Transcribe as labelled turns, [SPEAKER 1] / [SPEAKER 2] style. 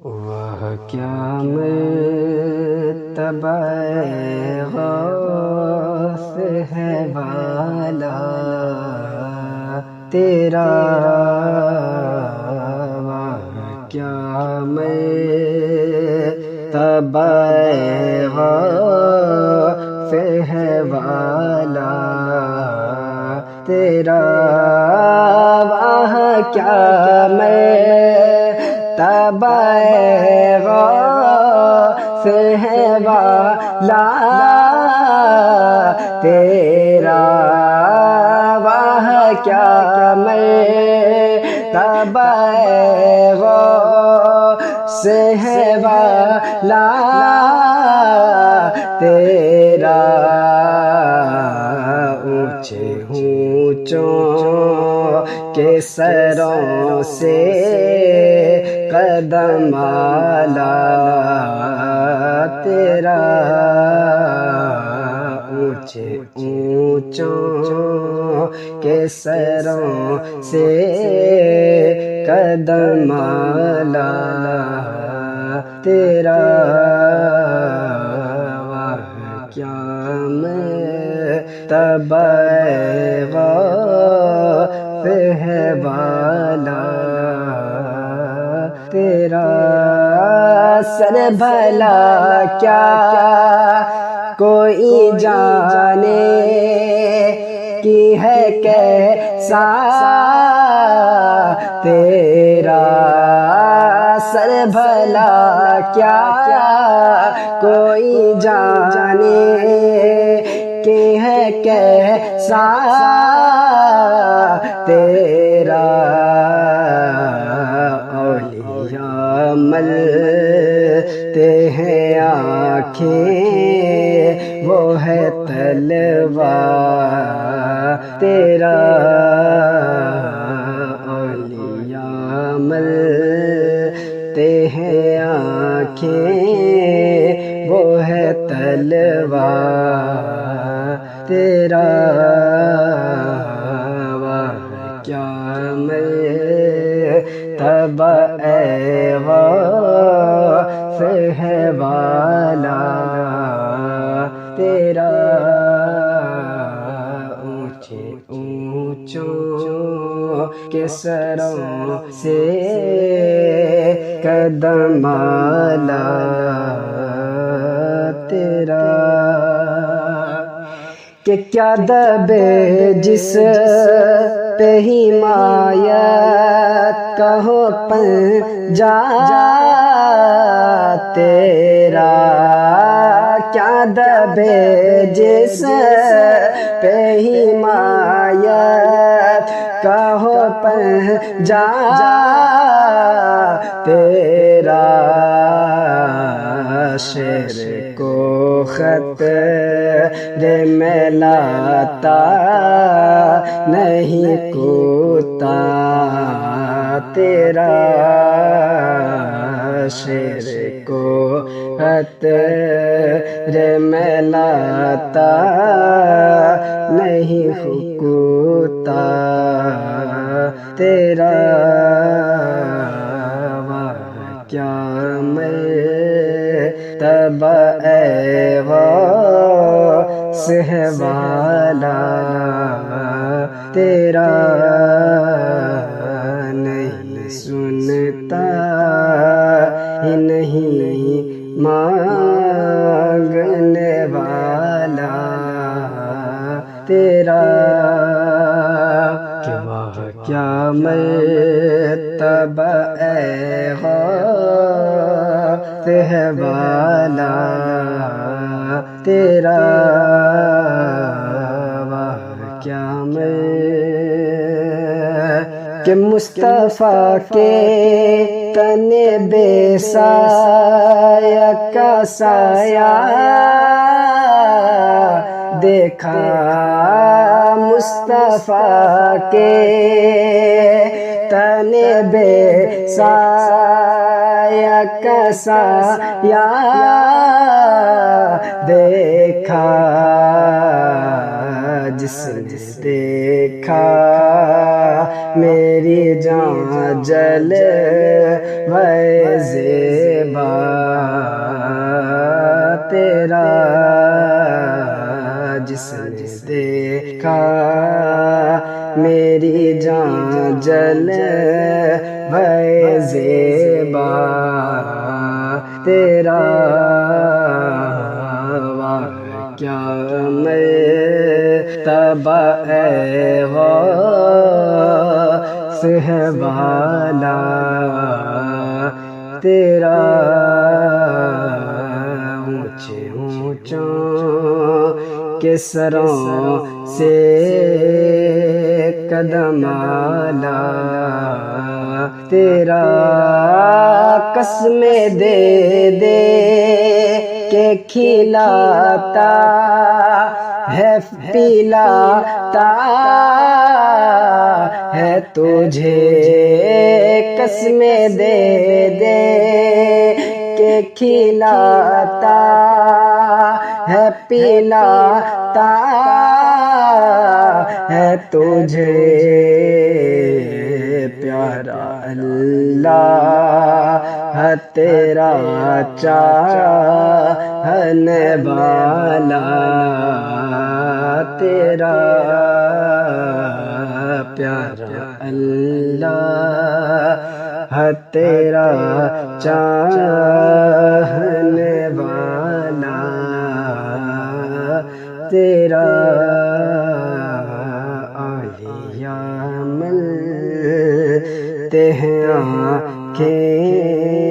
[SPEAKER 1] وہ کیا مرتبہ غوث ہے والا تیرا، وہ کیا مرتبہ غوث ہے والا تیرا، وہ کیا مرتبہ غوث ہے والا تیرا، وہ کیا مرتبہ غوث ہے والا تیرا، اونچے اونچوں کے سروں سے قدم اعلیٰ تیرا، اونچے اونچوں کے سروں سے قدم اعلیٰ تیرا، وہ کیا مرتبہ غوث ہے والا تیرا، سر بھلا کیا کوئی جانے کی ہے کیسا تیرا، سر بھلا کیا کوئی جانے کی ہے کیسا تیرا، اولیاء ملتے ہیں آنکھیں وہ ہے تلوار تیرا، اولیاء ملتے ہیں آنکھیں وہ ہے تلوار تیرا، وہ کیا مرتبہ غوث ہے والا تیرا، اونچے اونچوں کے سروں سے قدم اعلیٰ تیرا، کہ کیا دبے جس پہ حمایت کا ہو پنجہ تیرا، کیا دبے جس پہ حمایت کا ہو پنجہ تیرا، شیر کو خطرے میں لاتا نہیں کوتا تیرا، شیر کو خطرے میں لاتا نہیں کوتا تیرا، وہ کیا مرتبہ غوث ہے والا تیرا، نہیں سنتا ہی نہیں مانگنے والا تیرا، کہ وہ کیا مرتبہ غوث ہے والا تیرا، وہ کیا کہ مصطفیٰ کے تن بے سایہ کا سایہ دیکھا، مصطفیٰ کے تن بے سایہ کا سایہ دیکھا، جس نے دیکھا میری جان جل ویسے جس نے دیکھا میری جان جل بھئے زیبا تیرا کیا مرتبہ اے غوث ہے والا تیرا اونچے اونچوں کے سروں سے قدم آلا تیرا قسمیں دے دے کہ کھلاتا ہے پلاتا ہے تجھے قسمیں دے دے کہ کھلاتا ہے پلاتا ہے تجھے پیارا اللہ ہے تیرا چاہنے والا تیرا پیارا اللہ ہے تیرا چاہنے والا تیرا اولیاء ملتے ہیں آنکھیں